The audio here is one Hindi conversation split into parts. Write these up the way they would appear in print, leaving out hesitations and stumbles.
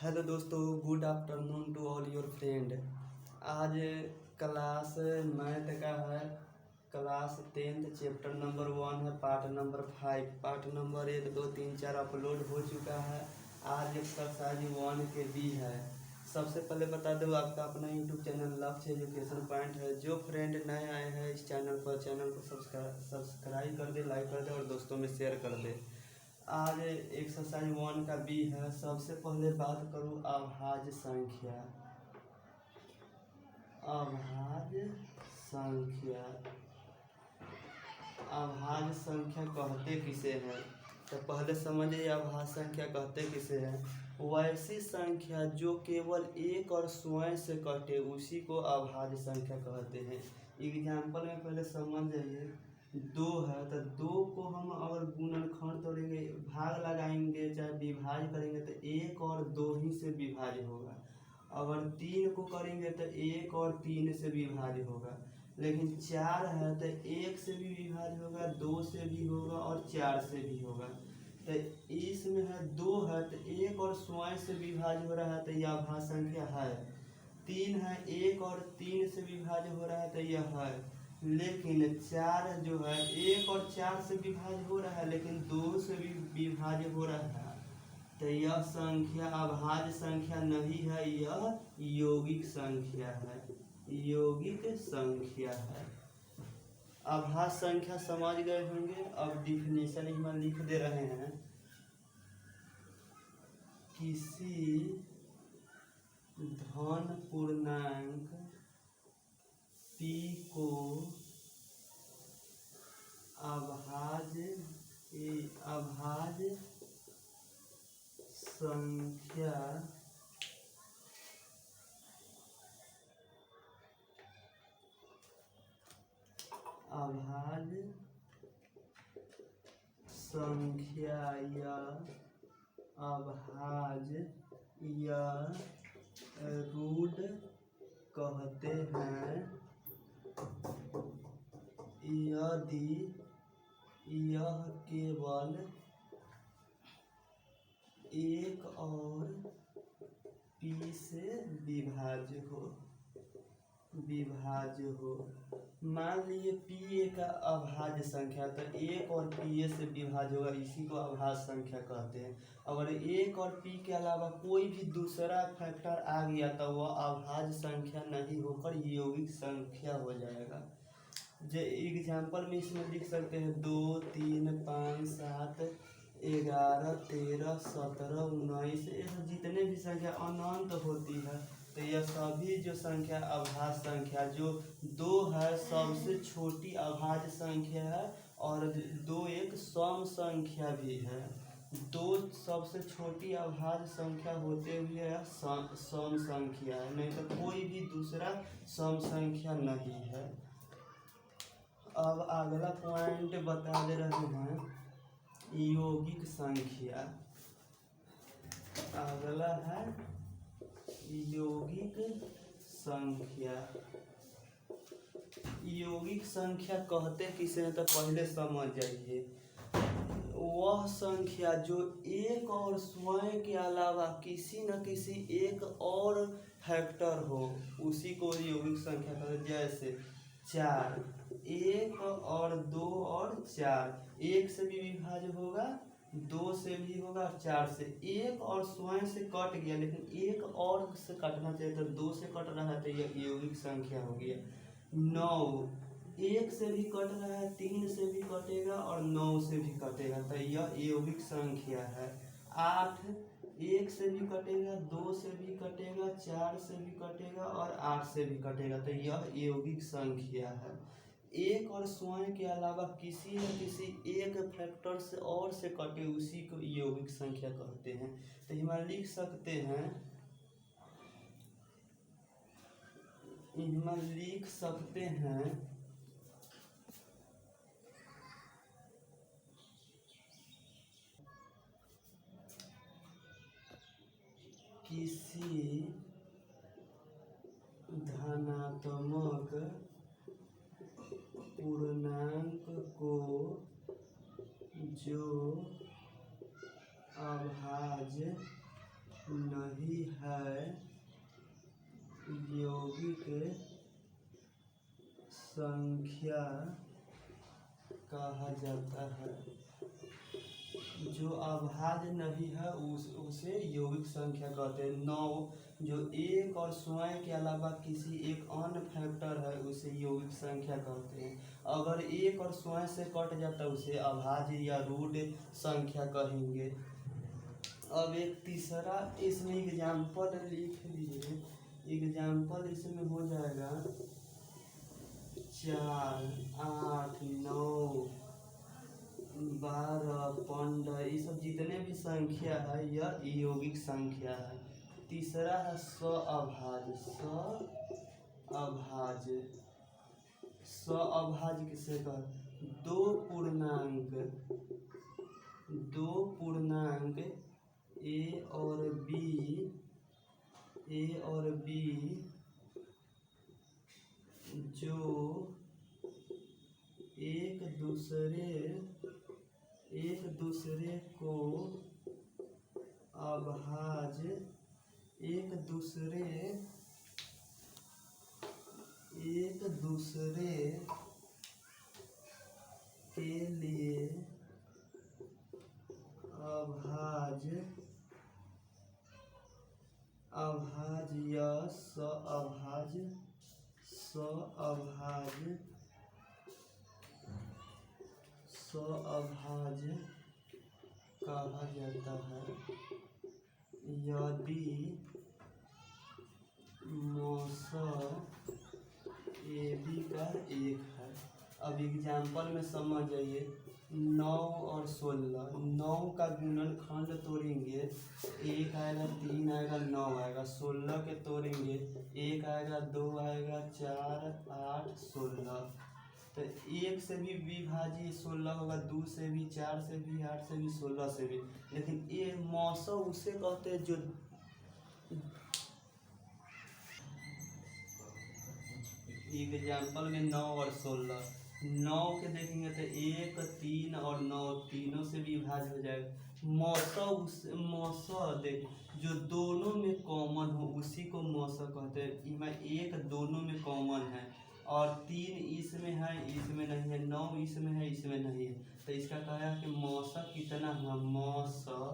हेलो दोस्तों, good afternoon to all your friend. आज क्लास मैथ का है। क्लास 10th चैप्टर नंबर 1 है, part number 5। Part number 1 2 3 4 upload हो चुका है। आज एक्सरसाइज 1 के बी है। सबसे पहले बता दो, आपका अपना यूट्यूब चैनल लक्ष्य एजुकेशन पॉइंट है। जो फ्रेंड नए आए हैं इस चैनल को सब्सक्राइब कर दे, लाइक कर दे और दोस्तों में शेयर कर दे। आज एक्सरसाइज 1 का बी है। सबसे पहले बात करूँ अभाज्य संख्या। अभाज्य संख्या अभाज्य संख्या कहते किसे हैं? तो पहले समझिए अभाज्य संख्या कहते किसे हैं। वैसी संख्या जो केवल एक और स्वयं से कटे उसी को अभाज्य संख्या कहते हैं। एग्जाम्पल में पहले समझ जाइए। 2 है तो 2 को हम अगर गुणनखंड तोड़ेंगे, भाग लगाएंगे चाहे विभाज्य करेंगे तो 1 और 2 ही से विभाज्य होगा। अगर 3 को करेंगे तो 1 और 3 से विभाज्य होगा। लेकिन 4 है तो 1 से भी विभाज्य होगा, 2 से भी होगा और 4 से भी होगा। तो इसमें है 2 है तो 1 और स्वयं से विभाज्य हो रहा है तो यह अभाज्य संख्या है। 3 है 1 और 3 से विभाज्य हो रहा है तो यह है। लेकिन 4 जो है 1 और 4 से विभाज्य हो रहा है लेकिन 2 से भी विभाज्य हो रहा है। तो यह संख्या अभाज्य संख्या नहीं है, यह यौगिक संख्या है। यौगिक संख्या है। अभाज्य संख्या समझ गए होंगे। अब डिफिनेशन इसमें लिख दे रहे हैं। किसी धन पूर्णांक p को अभाज्य संख्या अभाज्य संख्या या अभाज्य या रूट कहते हैं यदि यह केवल एक और p से विभाज्य हो। मान लीजिए p एक अभाज्य संख्या तो 1 और p से विभाज्य होगा, इसी को अभाज्य संख्या कहते हैं। अगर 1 और p के अलावा कोई भी दूसरा फैक्टर आ गया तो वह अभाज्य संख्या नहीं होकर यौगिक संख्या हो जाएगा। जो एग्जाम्पल में इसमें लिख सकते हैं 2 3 5 7 11 13 17 19, जितने भी संख्या अनंत होती है तो यह सभी जो संख्या अभाज्य संख्या। जो 2 है सबसे छोटी अभाज्य संख्या है और 2 एक सम संख्या भी है। 2 सबसे छोटी अभाज्य संख्या होते हुए सम संख्या है, नहीं तो कोई भी दूसरा सम संख्या नहीं है। अब अगला पॉइंट बता दे रहे हैं यौगिक संख्या। अगला है यौगिक संख्या। यौगिक संख्या कहते किसे हैं तो पहले समझ जाइए। वह संख्या जो एक और स्वयं के अलावा किसी न किसी एक और फैक्टर हो उसी को यौगिक संख्या कहते हैं। जैसे 4, 1 और 2 और 4, 1 से भी विभाज्य होगा, 2 से भी होगा, 4 से। 1 और स्वयं से कट गया लेकिन 1 और से कटना चाहिए तो 2 से कट रहा है तो यह यौगिक संख्या हो गया। 9 1 से भी कट रहा है, 3 से भी कटेगा और 9 से भी कटेगा तो यह यौगिक संख्या है। 8 1 से भी कटेगा, 2 से भी कटेगा, 4 से भी कटेगा और 8 से भी कटेगा तो यह यौगिक संख्या है। 1 और स्वयं के अलावा किसी न किसी एक फैक्टर से और से कटे उसी को यौगिक संख्या कहते हैं। तो हम लिख सकते हैं किसी धनात्मक पूर्णांक को जो अभाज्य नहीं है यौगिक संख्या कहा जाता है। जो अभाज्य नहीं है उसे यौगिक संख्या कहते हैं। 9 जो एक और स्वयं के अलावा किसी एक अन्य फैक्टर है उसे यौगिक संख्या कहते हैं। अगर एक और स्वयं से कट जाता है उसे अभाज्य या रूढ़ संख्या कहेंगे। अब एक तीसरा इसमें एग्जाम्पल लिख लीजिए। एग्जाम्पल इसमें हो जाएगा 4, 8, 9, 12, 15, ये सब जितने भी संख्या है यह यौगिक संख्या है। तीसरा है स्वअभाज्य। स्वअभाज्य किसे कहते? दो पूर्णांक ए और बी जो एक दूसरे को अभाज्य एक दूसरे के लिए अभाज्य या स्वअभाज्य कहा जाता है यदि मौसम ए बी का एक है। अब एग्जाम्पल में समझ जाइए। 9 और 16, 9 का गुणनखंड तोड़ेंगे, 1 आएगा, 3 आएगा, 9 आएगा। 16 के तोड़ेंगे, 1 आएगा, 2 आएगा, 4, 8, 16। तो 1 से भी विभाज्य 16 होगा, 2 से भी, 4 से भी, 8 से भी, 16 से भी। लेकिन ये मौसम उसे कहते हैं जो एग्जाम्पल में 9 और 16, 9 के देखेंगे तो 1, 3 और 9 तीनों से विभाज्य हो जाएगा। मौसम देख जो दोनों में कॉमन हो उसी को मौसम कहते हैं। इसमें 1 दोनों में कॉमन है और 3 इसमें है, इसमें नहीं है, 9 इसमें है, इसमें नहीं है। तो इसका कहा है कि मौसम कितना है? मौसम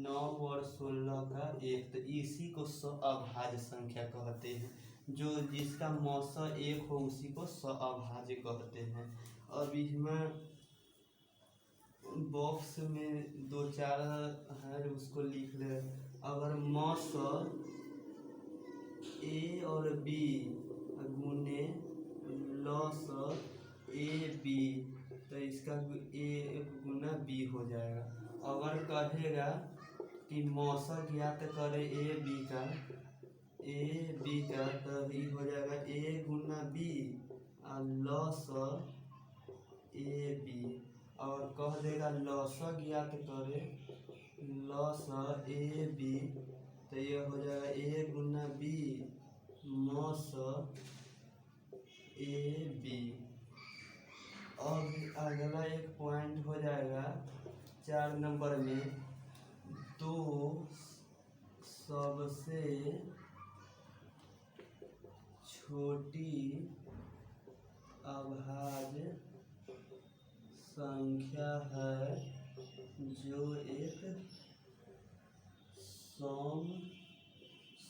9 और 16 का 1। तो इसी को स्वअभाज्य संख्या कहते हैं। जो जिसका मौसम 1 हो उसी को स्वअभाज्य कहते हैं। अब इसमें बॉक्स में 2-4 है उसको लिख ले। अगर मौसम ए और बी गुने लॉस ए बी तो इसका ए गुना बी हो जाएगा। अगर कहेगा कि मौसम ज्ञात करे ए बी का तभी हो जाएगा ए गुना बी और लॉस ए बी। और कह देगा लॉस ज्ञात करे लॉस ए बी तो ये हो जाएगा ए गुना बी मॉस ए बी। और अगला एक पॉइंट हो जाएगा 4 नंबर में, दो सबसे छोटी अभाज्य संख्या है जो एक सम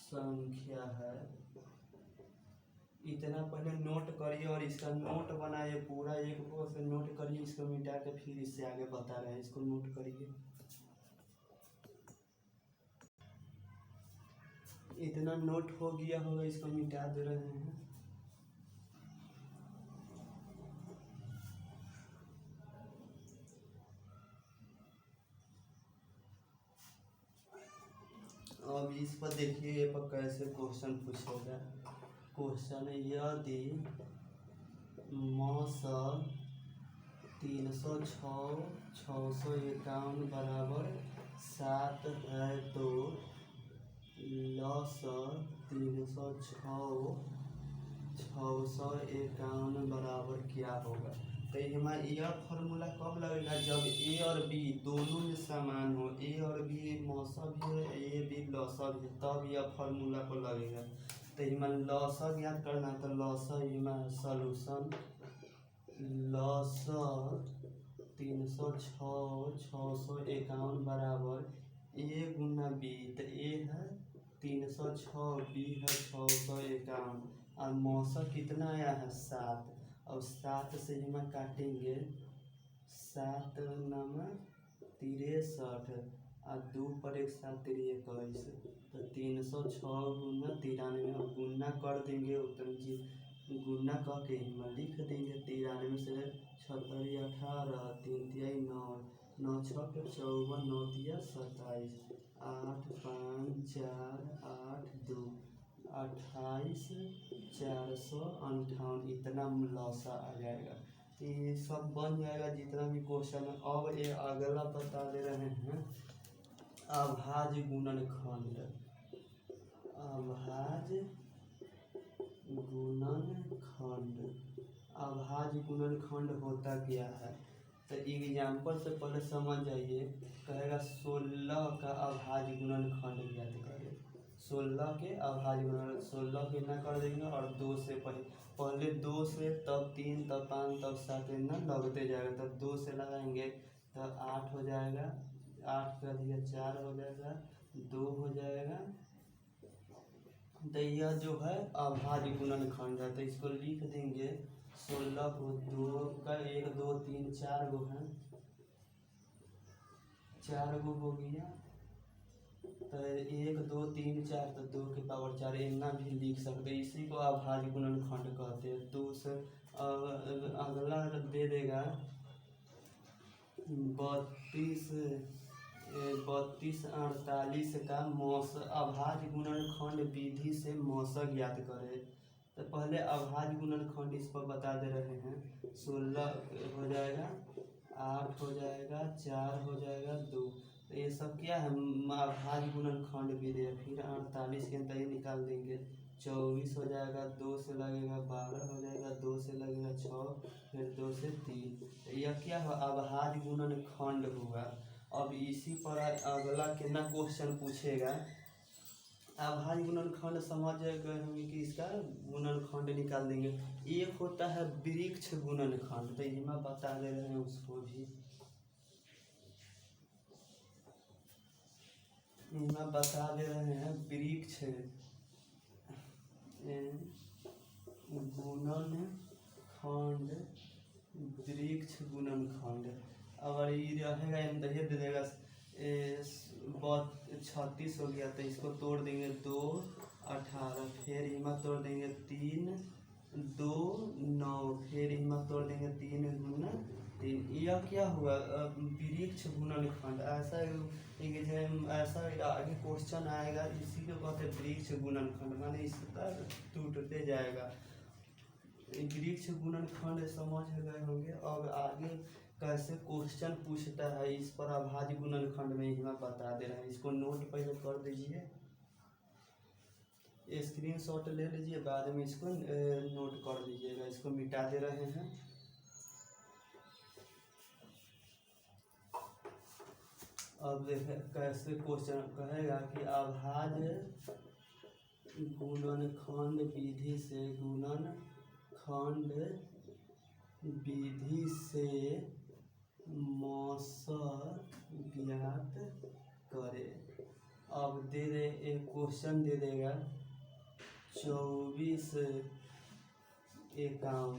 संख्या है। इतना पहले नोट करिए और इसका नोट बनाइए। पूरा एक को से नोट करिए, इसको मिटा के फिर इससे आगे बता रहे हैं। इसको नोट करिए। इतना नोट हो गया होगा, इसको मिटा दे रहे हैं। अब इस पर देखिए ये पर कैसे क्वेश्चन पूछेगा। क्वेश्चन यदि मौसम 306, 651 बराबर 7 है तो लॉस 306, 651 बराबर क्या होगा। तो तो हमारा यह फॉर्मूला कब लगेगा, जब ए और बी दोनों में समान हो, ए और बी मौसा भी है, ए बी लौसा भी है, तब यह फॉर्मूला को लगेगा। तो हमारा लौसा याद करना है, तो लौसा हमारा सॉल्यूशन लौसा 306 651 बराबर ए गुना बी। तो ए है 306, बी है 651 और मौसा कितना आया है 7। अब 7 से हम काटेंगे, 7 नाम 63 और 2 पर 1 7 21, तो 306 गुना 93। अब गुना कर देंगे उतनी चीज गुना कह के हम लिख देंगे 93 से 76 18 3 तिहाई 9 9 6 के 54 9 तिया 27 8 5 4 8 2 28 458 इतना लौसा आ जाएगा। ये सब बन जाएगा जितना भी क्वेश्चन है। अब ये अगला बता दे रहे हैं अभाज्य गुणनखंड। अभाज्य गुणनखंड, अभाज्य गुणनखंड होता क्या है, तो एग्जाम्पल से पहले समझ जाइए। कहेगा 16 का अभाज्य गुणनखंड ज्ञात करें। 16 के अभाज्य गुणनखंड 16 के ना कर देंगे और 2 से पहले 2 से तब 3 तब 5 तब 7 ना लगते जाएगा, तब 2 से लगाएंगे तब 8 हो जाएगा, 8 का दिया 4 हो जाएगा, 2 हो जाएगा। तो यह जो है अभाज्य गुणनखंड है, तो इसको लिख देंगे 16 को 2 का 1 2 3 4 गो है, 4 गो हो गया। तो 1 2 3 4 तो 2 के पावर 4 इतना भी लिख सकते, इसी को अभाज्य गुणनखंड कहते हैं। तो उस अगला दे देगा 32 48 का अभाज्य गुणनखंड विधि से मौसा ज्ञात करें। तो पहले अभाज्य गुणनखंड इस पर बता दे रहे हैं। 16 हो जाएगा, 8 हो जाएगा, 4 हो जाएगा, 2। तो ये सब क्या है अभाज्य गुणनखंड विधि है। फिर 48 के अंदर निकाल देंगे, 24 हो जाएगा, 2 से लगेगा 12 हो जाएगा, 2 से लगेगा 6, फिर 2 से 3। तो यह क्या है अभाज्य गुणनखंड हुआ। अब इसी पर अगला कितना क्वेश्चन पूछेगा। अभाज्य गुणनखंड समझ गए होंगे कि इसका गुणनखंड निकाल देंगे। एक होता है वृक्ष गुणनखंड, तो यहाँ बता दे रहे हैं उसको भी। यहाँ बता दे रहे हैं वृक्ष गुणनखंड, वृक्ष गुणनखंड। अगर ये रहेगा दे देगा 36 हो गया, तो इसको तोड़ देंगे 2 18, फिर हिम्मत तोड़ देंगे 3 2 9, फिर हिम्मत तोड़ देंगे 3 गुना 3। यह क्या हुआ वृक्ष गुणनखंड। ऐसा आगे क्वेश्चन आएगा, इसी को कहते हैं वृक्ष गुणनखंड, माने इसका टूटते जाएगा। वृक्ष गुणनखंड समझ गए होंगे। अब आगे कैसे क्वेश्चन पूछता है इस पर अभाज्य गुणनखंड में यहाँ बता दे रहे हैं। इसको नोट पहले कर दीजिए, स्क्रीनशॉट ले लीजिए, बाद में इसको नोट कर दीजिएगा। इसको मिटा दे रहे हैं। अब कैसे क्वेश्चन कहेगा कि अभाज्य गुणनखंड विधि से मौसा ज्ञात करे। अब दे दे एक क्वेश्चन दे देगा 24 51,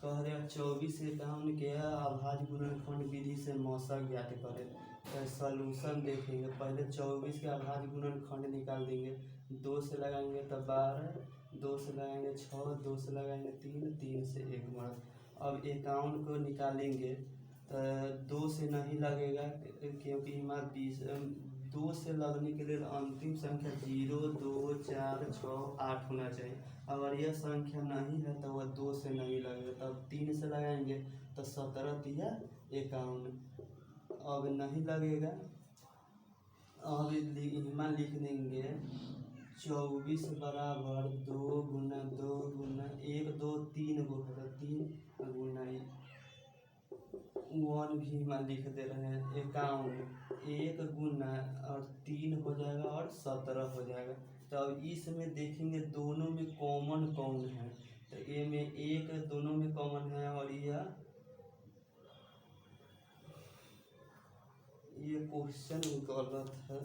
कह रहे 24 51 के अभाज्य गुणनखंड विधि से मौसा ज्ञात करे। तो सॉल्यूशन देखेंगे, पहले 24 के अभाज्य गुणनखंड निकाल देंगे। 2 से लगाएंगे तो 12, 2 से लगाएंगे 6, 2 से लगाएंगे 3, 3 से 1 मर्द। अब 51 को निकालेंगे तो 2 से नहीं लगेगा, क्योंकि हमारा 20 2 से लगने के लिए अंतिम संख्या 0 2 4 6 8 होना चाहिए। अगर यह संख्या नहीं है तो वह 2 से नहीं लगेगा। तब 3 से लगाएंगे तो 17 तिया 51, अब नहीं लगेगा। अब यहाँ लिख देंगे 24 बराबर 2 गुना 2 गुना 1 2 3 गो है, 3 गुना वन भी मान लिख दे रहे हैं। 51 1 गुना और 3 हो जाएगा और 17 हो जाएगा। तो अब इसमें देखेंगे दोनों में कॉमन कौन है, तो ए में 1 दोनों में कॉमन है और ये क्वेश्चन गलत है,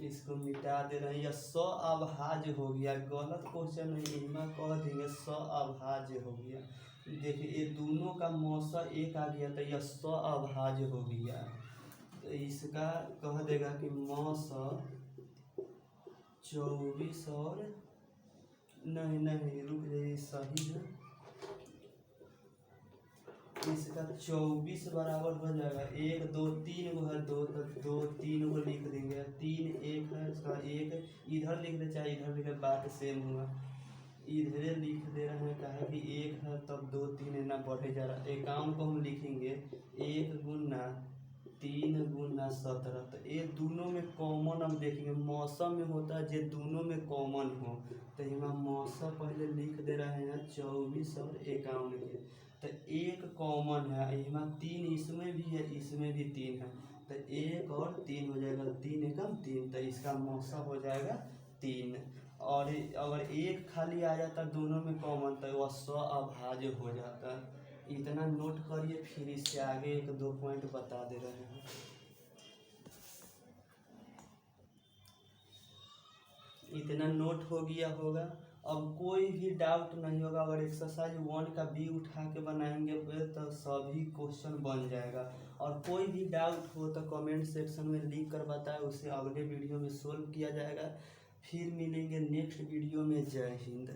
इसको मिटा दे रहे हैं। यह अभाज्य हो गया, गलत क्वेश्चन नहीं, इनमें कह देंगे अभाज्य हो गया। देखिए ये दोनों का मौसा एक आ गया तो यह अभाज्य हो गया। तो इसका कह देगा कि मौसा 24 और नहीं रुक जाइए, सही है। इसका 24 बराबर हो जाएगा 1 2 3 गो है, 2 तो 2 3 गो लिख देंगे, 3 1 है, इसका 1 इधर लिख दे चाहे इधर लिख दे, बात सेम हुआ। इधरे लिख दे रहे हैं, कहा कि 1 है तब 2 3 ना बढ़े जा रहा है। 51 को हम लिखेंगे 1 गुना 3 गुना 17। तो ये दोनों में कॉमन हम देखेंगे, मौसम में होता है जे दोनों में कॉमन हो। तो यहाँ मौसम पहले लिख दे रहे हैं 24 और 51 के, तो 1 कॉमन है, यहाँ 3 इसमें भी है इसमें भी 3 है, तो 1 और 3 हो जाएगा, 3 एकम 3, तो इसका मौसा हो जाएगा 3। और अगर 1 खाली आ जाता दोनों में कॉमन तो वह अभाज्य हो जाता। इतना नोट करिए, फिर इससे आगे 1 2 पॉइंट बता दे रहे हैं। इतना नोट हो गया होगा, अब कोई भी डाउट नहीं होगा। अगर एक्सरसाइज 1 का बी उठा के बनाएंगे तो सभी क्वेश्चन बन जाएगा। और कोई भी डाउट हो तो कमेंट सेक्शन में लिख कर बताएं, उसे अगले वीडियो में सोल्व किया जाएगा। फिर मिलेंगे नेक्स्ट वीडियो में। जय हिंद।